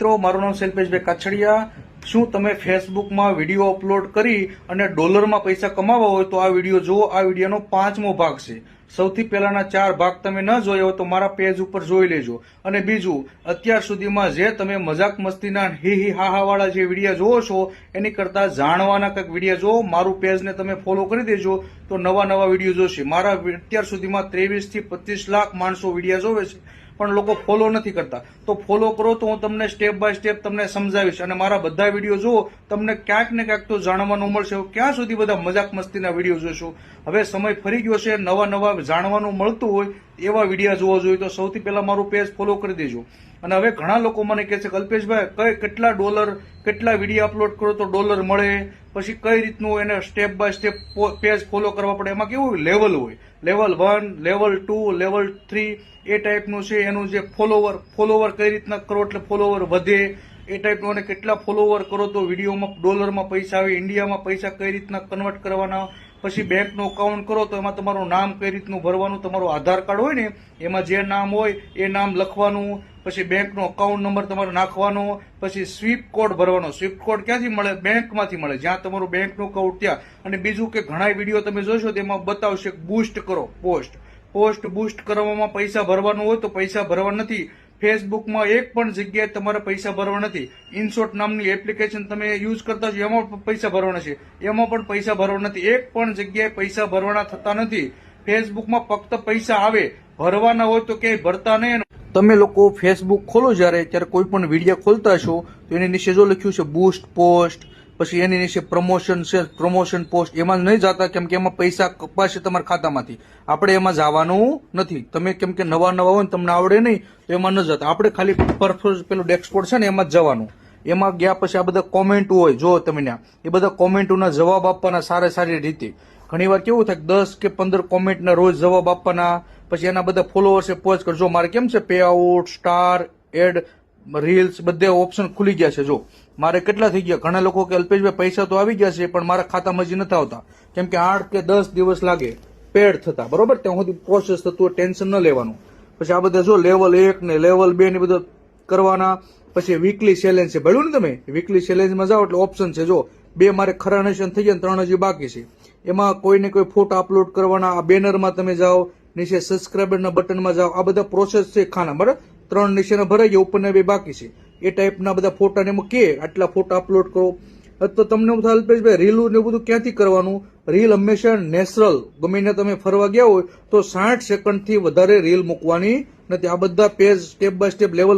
મિત્રો, મારું નામ શૈલ્પેશભાઈ કાછડિયા. શું તમે ફેસબુકમાં વિડીયો અપલોડ કરી અને ડોલરમાં પૈસા કમાવા હોય તો આ વિડીયો જુઓ. આ વિડીયોનો 5મો ભાગ છે. સૌથી પહેલાના 4 ભાગ તમે ન જોયા હોય તો મારા પેજ ઉપર જોઈ લેજો. અને બીજું, અત્યાર સુધીમાં જે તમે મજાક મસ્તીના હી હી હા હા વાળા જે વિડીયો જોવો છો એની કરતા જાણવાના કંઈક વિડીયો જોવો. મારું પેજને તમે ફોલો કરી દેજો તો નવા વિડીયો જોશે. મારા અત્યાર સુધીમાં 23 થી 25 લાખ માણસો વિડીયો જોવે છે, પણ લોકો ફોલો નથી કરતા. તો ફોલો કરો તો હું તમને સ્ટેપ બાય સ્ટેપ તમને સમજાવીશ. અને મારા બધા વિડીયો જુઓ, તમને ક્યાંક ને ક્યાંક તો જાણવાનું મળશે. ક્યાં સુધી બધા મજાક મસ્તીના વિડીયો જોશો? હવે સમય ફરી ગયો છે, નવા જાણવાનું મળતું હોય એવા વિડીયો જોવા જોઈએ. તો સૌથી પહેલા મારું પેજ ફોલો કરી દેજો. અને હવે ઘણા લોકો મને કહે છે, કલ્પેશભાઈ કેટલા ડોલર, કેટલા વિડીયો અપલોડ કરો તો ડોલર મળે, પછી કઈ રીતનું એને step by step page follow કરવા પડે. એમાં કેવું હોય, લેવલ હોય, લેવલ 1, લેવલ 2, લેવલ 3 એ ટાઈપનું છે. એનું જે ફોલોવર કઈ રીતના કરો એટલે ફોલોવર વધે એ ટાઈપનું. અને કેટલા ફોલોવર કરો તો વિડીયોમાં ડોલરમાં પૈસા આવે, ઇન્ડિયામાં પૈસા કઈ રીતના કન્વર્ટ કરવાના. પછી બેંકનું અકાઉન્ટ કરો તો એમાં તમારું નામ કઈ રીતનું ભરવાનું, તમારું આધાર કાર્ડ હોય ને એમાં જે નામ હોય એ નામ લખવાનું. પછી બેંકનો અકાઉન્ટ નંબર તમારે નાખવાનો. પછી સ્વિફ્ટ કોડ ભરવાનો. સ્વિફ્ટ કોડ ક્યાંથી મળે? બેંકમાંથી મળે, જ્યાં તમારું બેંકનું અકાઉન્ટ ત્યાં. અને બીજું કે ઘણા વિડીયો તમે જોશો તો એમાં બતાવશે બૂસ્ટ કરો, પોસ્ટ બૂસ્ટ કરવામાં પૈસા ભરવાનું હોય તો પૈસા ભરવા નથી. ફેસબુકમાં એક પણ જગ્યાએ તમારે પૈસા ભરવા નથી. ઇનશોર્ટ નામની એપ્લિકેશન તમે યુઝ કરતા છો એમાં પણ પૈસા ભરવાના છે, એમાં પણ પૈસા ભરવા નથી. એક પણ જગ્યાએ પૈસા ભરવાના થતા નથી. ફેસબુકમાં ફક્ત પૈસા આવે, ભરવાના હોય તો ક્યાંય ભરતા નહીં. તમે લોકો ફેસબુક ખોલો ત્યારે કોઈ પણ વિડીયો ખોલતા છો તો એની નીચે જો લખ્યું છે બૂસ્ટ પોસ્ટ, પછી એની નીચે પ્રમોશન છે, પ્રમોશન પોસ્ટ, એમાં નહીં જતા. કેમ કે એમાં પૈસા કપાશે તમારા ખાતામાંથી. આપણે એમાં જવાનું નથી. તમે કેમ કે નવા હોય ને તમને આવડે નહીં તો એમાં ન જતા. આપણે ખાલી પેલું ડેસ્કબોર્ડ છે ને એમાં જ જવાનું. એમાં ગયા પછી આ બધા કોમેન્ટ હોય, જો તમે ત્યાં એ બધા કોમેન્ટોના જવાબ આપવાના સારી રીતે. ઘણી વાર કેવું થાય, 10 કે 15 કોમેન્ટના રોજ જવાબ આપવાના. પછી એના બધા ફોલોઅર્સે પોસ્ટ કરજો. મારે કેમ છે, pay out, star, ad, reels બધે ઓપ્શન ખુલી ગયા છે. જો મારે કેટલા થઈ ગયા. ઘણા લોકો કે અલ્પેશભાઈ પૈસા તો આવી ગયા છે પણ મારા ખાતામાં હજી નથી આવતા. કેમ કે 8 કે 10 દિવસ લાગે પેડ થતા. બરોબર, ત્યાં સુધી પ્રોસેસ થતું હોય, ટેન્શન ન લેવાનું. પછી આ બધા જો લેવલ 1 ને લેવલ 2 ને બધું કરવાના. પછી વીકલી ચેલેન્જ છે, ભળ્યું ને તમે? વીકલી ચેલેન્જમાં જાઓ એટલે ઓપ્શન છે, જો 2 મારે ખરા નિશાન થઈ ગયા, 3 હજી બાકી છે. એમાં કોઈને કોઈ ફોટો અપલોડ કરવાના. આ બેનરમાં તમે જાઓ, નીચે સબસ્ક્રાઇબરના બટનમાં જાઓ. આ બધા પ્રોસેસ છે ખાના. બરાબર, 3 નિશાન ભરાઈ ગયા, ઉપરના 2 બાકી છે. એ ટાઈપના બધા ફોટા ને એમાં કે આટલા ફોટા અપલોડ કરો. તો તમને એવું થાય, અલ્પેશભાઈ રીલું ને બધું ક્યાંથી કરવાનું? રીલ હંમેશા નેચરલ, ગમે તમે ફરવા ગયા હોય તો 60 સેકન્ડથી વધારે રીલ મૂકવાની નથી. આ બધા page step by step level